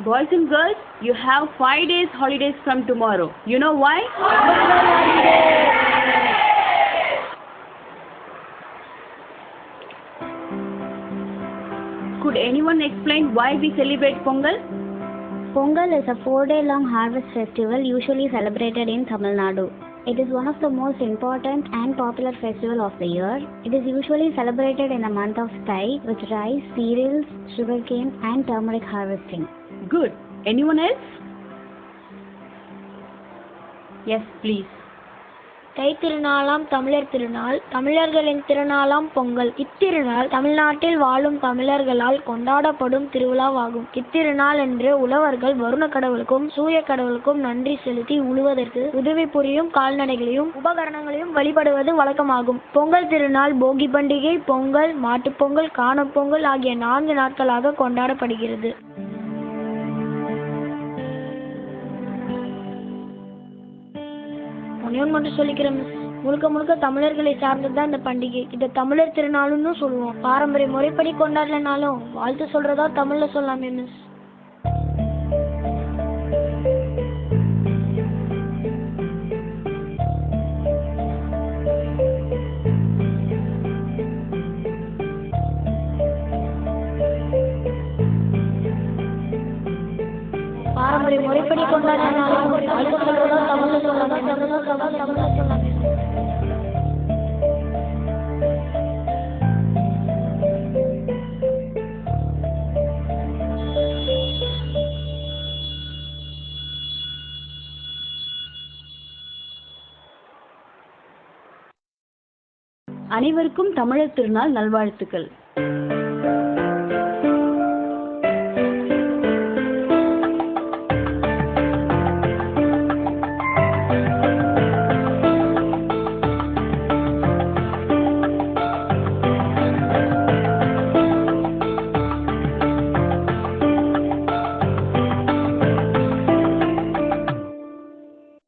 Boys and girls, you have 5 days holidays from tomorrow. You know why? Could anyone explain why we celebrate Pongal? Pongal is a 4-day-long harvest festival usually celebrated in Tamil Nadu. It is one of the most important and popular festivals of the year. It is usually celebrated in the month of Thai with rice, cereals, sugarcane and turmeric harvesting. Good. Anyone else? Yes, please. தை திருநாளாம் தமிழர் திருநாள், தமிழர்களின் திருநாளாம் பொங்கல். இத்திருநாள் தமிழ்நாட்டில் வாழும் தமிழர்களால் கொண்டாடப்படும் திருவிழாவாகும். இத்திருநாள் என்று உழவர்கள் வருண கடவுளுக்கும் சூரிய கடவுளுக்கும் நன்றி செலுத்தி உழுவதற்கு உதவி புரியும் கால்நடைகளையும் உபகரணங்களையும் வழிபடுவது வழக்கமாகும். பொங்கல் திருநாள் போகி பண்டிகை, பொங்கல், மாட்டுப்பொங்கல், காணும் பொங்கல் ஆகிய 4 நாட்களாக கொண்டாடப்படுகிறது. மட்டும் சொல்லிக்கிறேன் மிஸ், முழுக்க தமிழர்களை சார்ந்ததுதான் இந்த பண்டிகை. இதை தமிழர் திருநாளுன்னு சொல்லுவோம். பாரம்பரிய முறைப்படி கொண்டாடலனாலும் வாழ்த்து சொல்றதா தமிழ்ல சொல்லாமே மிஸ். பாரம்பரிய முறைப்படி கொண்டாடினாலும் வாழ்த்து சொல்றதா தமிழ்ல சொல்லாமே. அனைவருக்கும் தமிழர் திருநாள் நல்வாழ்த்துக்கள்.